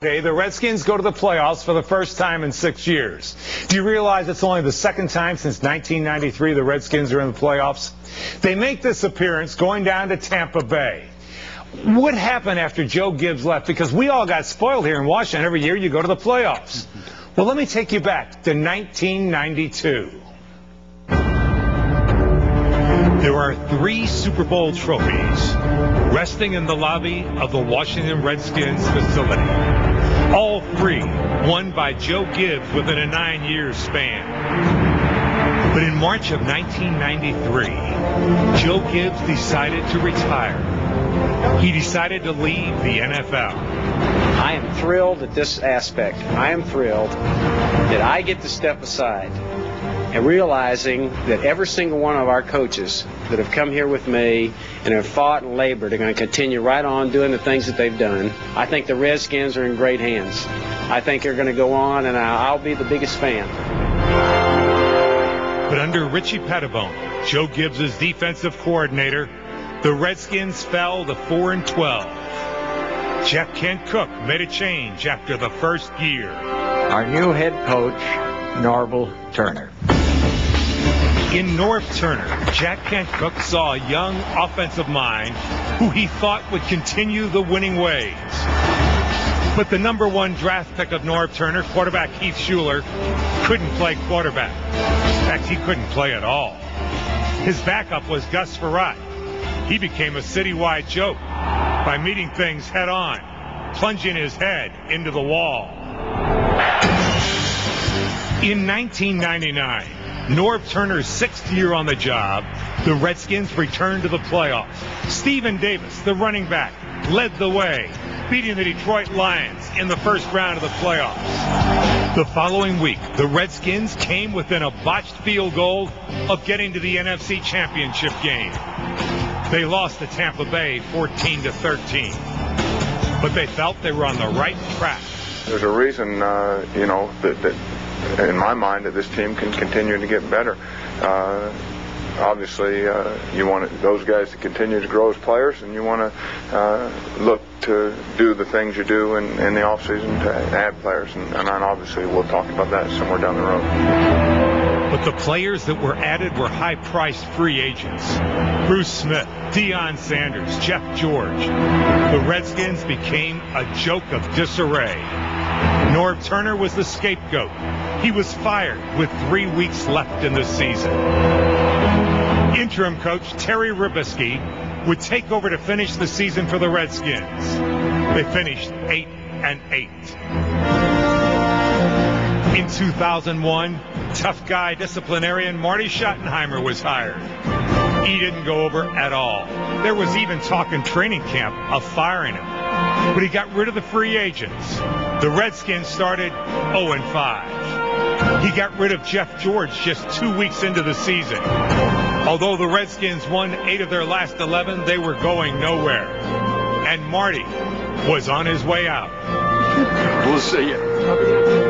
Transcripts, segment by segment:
The Redskins go to the playoffs for the first time in 6 years. Do you realize it's only the second time since 1993 the Redskins are in the playoffs? They make this appearance going down to Tampa Bay. What happened after Joe Gibbs left? Because we all got spoiled here in Washington. Every year you go to the playoffs. Well, let me take you back to 1992. There are 3 Super Bowl trophies resting in the lobby of the Washington Redskins facility. All 3 won by Joe Gibbs within a 9-year span. But in March of 1993, Joe Gibbs decided to retire. He decided to leave the NFL. I am thrilled at this aspect. I am thrilled that I get to step aside and realizing that every single one of our coaches that have come here with me and have fought and labored are going to continue right on doing the things that they've done. I think the Redskins are in great hands. I think they're going to go on, and I'll be the biggest fan. But under Richie Pettibone, Joe Gibbs' defensive coordinator, the Redskins fell to 4-12. Jeff Kent Cook made a change after the first year. Our new head coach, Norval Turner. In Norv Turner, Jack Kent Cook saw a young offensive mind who he thought would continue the winning ways. But the #1 draft pick of Norv Turner, quarterback Heath Shuler, couldn't play quarterback. In fact, he couldn't play at all. His backup was Gus Frerotte. He became a citywide joke by meeting things head on, plunging his head into the wall. In 1999, Norv Turner's 6th year on the job, the Redskins returned to the playoffs. Stephen Davis, the running back, led the way, beating the Detroit Lions in the first round of the playoffs. The following week, the Redskins came within a botched field goal of getting to the NFC Championship game. They lost to Tampa Bay 14-13, but they felt they were on the right track. There's a reason, that in my mind, that this team can continue to get better. Obviously, you want those guys to continue to grow as players, and you want to look to do the things you do in the offseason to add players. And obviously, we'll talk about that somewhere down the road. But the players that were added were high-priced free agents. Bruce Smith, Deion Sanders, Jeff George. The Redskins became a joke of disarray. Norv Turner was the scapegoat. He was fired with 3 weeks left in the season. Interim coach Terry Ribisky would take over to finish the season for the Redskins. They finished 8-8. In 2001, tough guy disciplinarian Marty Schottenheimer was hired. He didn't go over at all. There was even talk in training camp of firing him. But he got rid of the free agents. The Redskins started 0-5. He got rid of Jeff George just 2 weeks into the season. Although the Redskins won 8 of their last 11, they were going nowhere. And Marty was on his way out. We'll see you.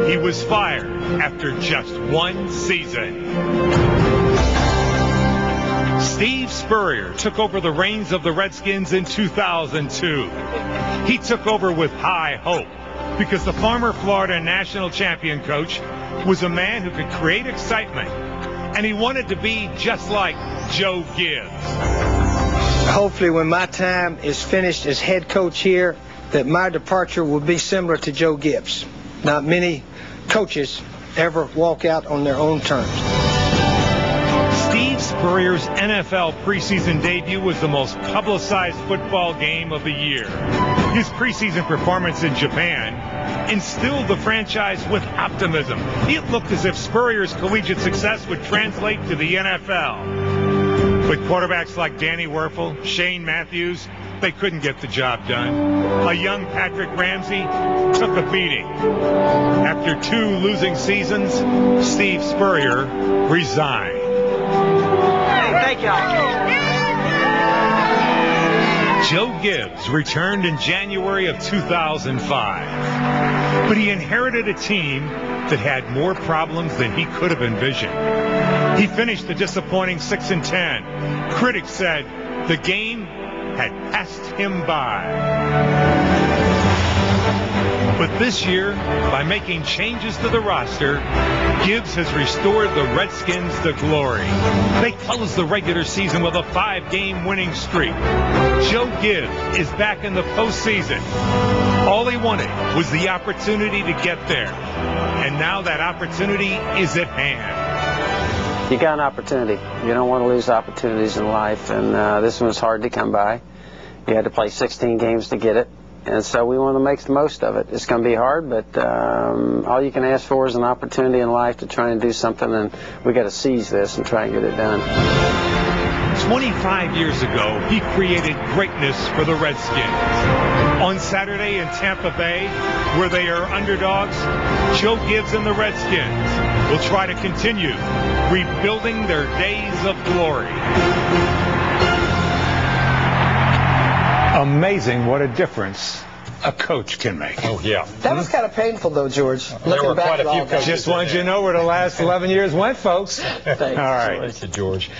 He was fired after just 1 season. Steve Spurrier took over the reins of the Redskins in 2002. He took over with high hope because the former Florida national champion coach was a man who could create excitement, and he wanted to be just like Joe Gibbs. Hopefully when my time is finished as head coach here, that my departure will be similar to Joe Gibbs. Not many coaches ever walk out on their own terms. Steve Spurrier's NFL preseason debut was the most publicized football game of the year. His preseason performance in Japan instilled the franchise with optimism. It looked as if Spurrier's collegiate success would translate to the NFL. But quarterbacks like Danny Werfel, Shane Matthews, they couldn't get the job done. A young Patrick Ramsey took a beating. After 2 losing seasons, Steve Spurrier resigned. Thank y'all. Joe Gibbs returned in January of 2005, but he inherited a team that had more problems than he could have envisioned. He finished the disappointing 6-10. Critics said the game had passed him by. But this year, by making changes to the roster, Gibbs has restored the Redskins to glory. They closed the regular season with a 5-game winning streak. Joe Gibbs is back in the postseason. All he wanted was the opportunity to get there. And now that opportunity is at hand. You got an opportunity. You don't want to lose opportunities in life, and this one was hard to come by. You had to play 16 games to get it, and so we want to make the most of it. It's going to be hard, but all you can ask for is an opportunity in life to try and do something, and we got to seize this and try and get it done. 25 years ago, he created greatness for the Redskins. On Saturday in Tampa Bay, where they are underdogs, Joe Gibbs and the Redskins will try to continue rebuilding their days of glory. Amazing what a difference a coach can make. Oh, yeah. That was kind of painful, though, George. There were Looking back quite at a few all that. coaches. Just wanted you to know where the last 11 years went, folks. Thanks. All right. Thank you, George.